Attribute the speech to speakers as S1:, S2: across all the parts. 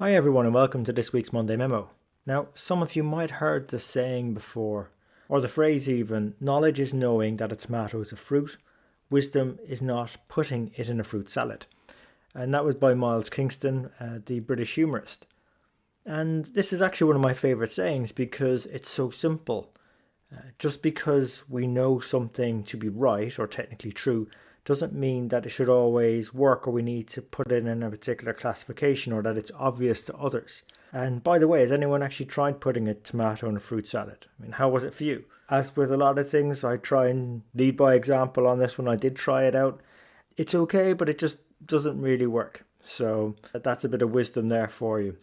S1: Hi everyone and welcome to this week's Monday Memo. Now, some of you might have heard the saying before, or the phrase even, knowledge is knowing that a tomato is a fruit, wisdom is not putting it in a fruit salad. And that was by Miles Kingston, the British humorist. And this is actually one of my favourite sayings because it's so simple. Just because we know something to be right or technically true doesn't mean that it should always work or we need to put it in a particular classification or that it's obvious to others. And by the way, has anyone actually tried putting a tomato in a fruit salad? I mean, how was it for you? As with a lot of things, I try and lead by example on this one. I did try it out. It's okay, but it just doesn't really work. So that's a bit of wisdom there for you.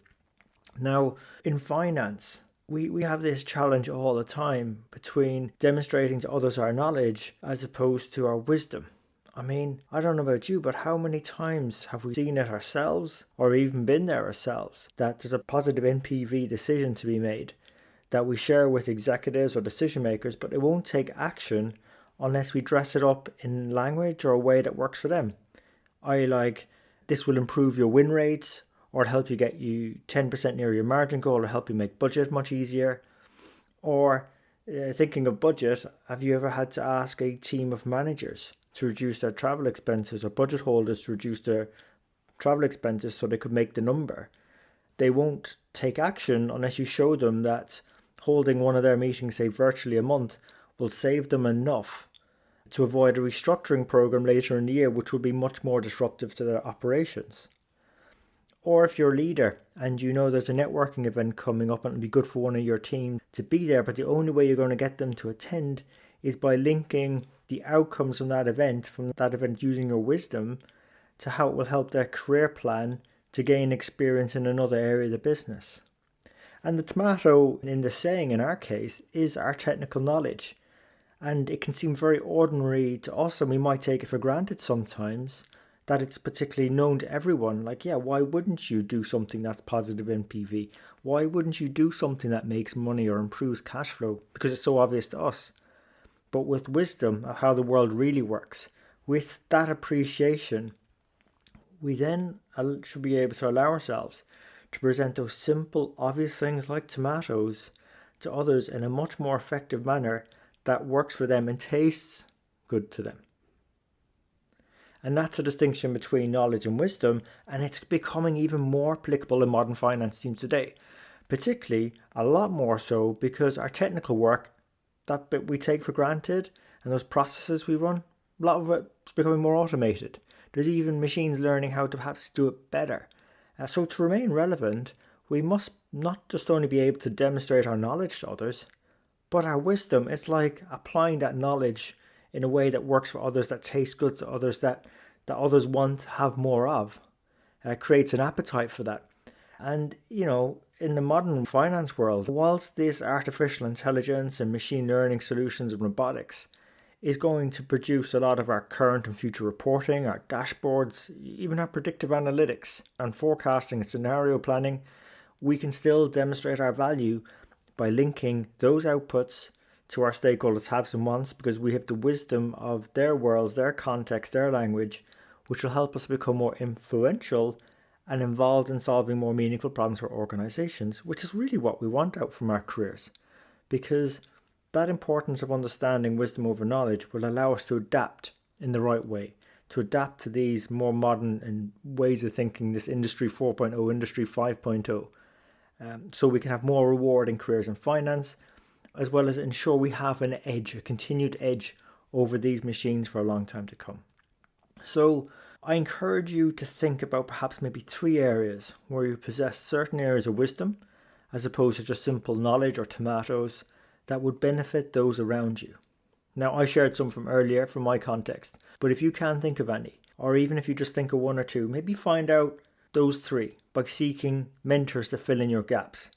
S1: Now, in finance, we have this challenge all the time between demonstrating to others our knowledge as opposed to our wisdom. I mean, I don't know about you, but how many times have we seen it ourselves or even been there ourselves that there's a positive NPV decision to be made that we share with executives or decision makers, but it won't take action unless we dress it up in language or a way that works for them. This will improve your win rates, or it'll help you get you 10% near your margin goal, or help you make budget much easier. Or thinking of budget, have you ever had to ask a team of managers to reduce their travel expenses or budget holders to reduce their travel expenses so they could make the number? They won't take action unless you show them that holding one of their meetings, say virtually a month, will save them enough to avoid a restructuring program later in the year, which will be much more disruptive to their operations. Or if you're a leader and you know there's a networking event coming up and it'll be good for one of your team to be there, but the only way you're going to get them to attend is by linking the outcomes from that event using your wisdom to how it will help their career plan to gain experience in another area of the business. And the tomato in the saying in our case is our technical knowledge. And it can seem very ordinary to us and we might take it for granted sometimes that it's particularly known to everyone. Why wouldn't you do something that's positive NPV? Why wouldn't you do something that makes money or improves cash flow? Because it's so obvious to us. But with wisdom of how the world really works, with that appreciation, we then should be able to allow ourselves to present those simple, obvious things like tomatoes to others in a much more effective manner that works for them and tastes good to them. And that's a distinction between knowledge and wisdom, and it's becoming even more applicable in modern finance teams today. Particularly, a lot more so because our technical work, that bit we take for granted, and those processes we run, a lot of it's becoming more automated. There's even machines learning how to perhaps do it better. So to remain relevant, we must not just only be able to demonstrate our knowledge to others, but our wisdom. It's like applying that knowledge in a way that works for others, that tastes good to others, that others want to have more of. Creates an appetite for that. And, in the modern finance world, whilst this artificial intelligence and machine learning solutions and robotics is going to produce a lot of our current and future reporting, our dashboards, even our predictive analytics and forecasting and scenario planning, we can still demonstrate our value by linking those outputs to our stakeholders' haves and wants, because we have the wisdom of their worlds, their context, their language, which will help us become more influential and involved in solving more meaningful problems for organizations, which is really what we want out from our careers. Because that importance of understanding wisdom over knowledge will allow us to adapt in the right way, to adapt to these more modern ways of thinking, this Industry 4.0, Industry 5.0, so we can have more rewarding careers in finance, as well as ensure we have an edge, a continued edge over these machines for a long time to come. So I encourage you to think about perhaps maybe 3 areas where you possess certain areas of wisdom, as opposed to just simple knowledge or tomatoes, that would benefit those around you. Now, I shared some from earlier from my context, but if you can't think of any, or even if you just think of 1 or 2, maybe find out those 3 by seeking mentors to fill in your gaps.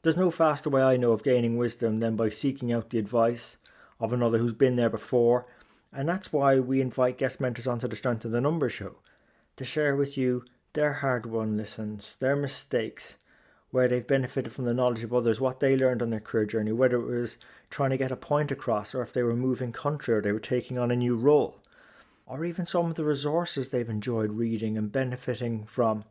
S1: There's no faster way I know of gaining wisdom than by seeking out the advice of another who's been there before, and that's why we invite guest mentors onto the Strength of the Numbers show, to share with you their hard-won lessons, their mistakes, where they've benefited from the knowledge of others, what they learned on their career journey, whether it was trying to get a point across, or if they were moving country, or they were taking on a new role, or even some of the resources they've enjoyed reading and benefiting from,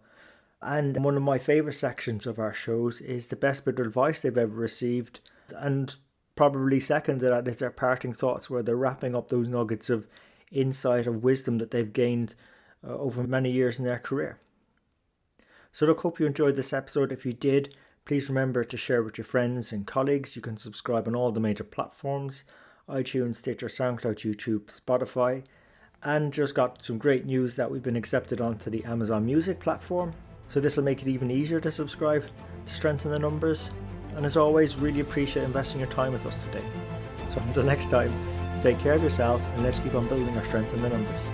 S1: And one of my favourite sections of our shows is the best bit of advice they've ever received. And probably second to that is their parting thoughts, where they're wrapping up those nuggets of insight, of wisdom that they've gained over many years in their career. So look, hope you enjoyed this episode. If you did, please remember to share with your friends and colleagues. You can subscribe on all the major platforms: iTunes, Stitcher, SoundCloud, YouTube, Spotify. And just got some great news that we've been accepted onto the Amazon Music platform. So this will make it even easier to subscribe to strengthen the numbers. And as always, really appreciate investing your time with us today. So until next time, take care of yourselves and let's keep on building our strength in the numbers.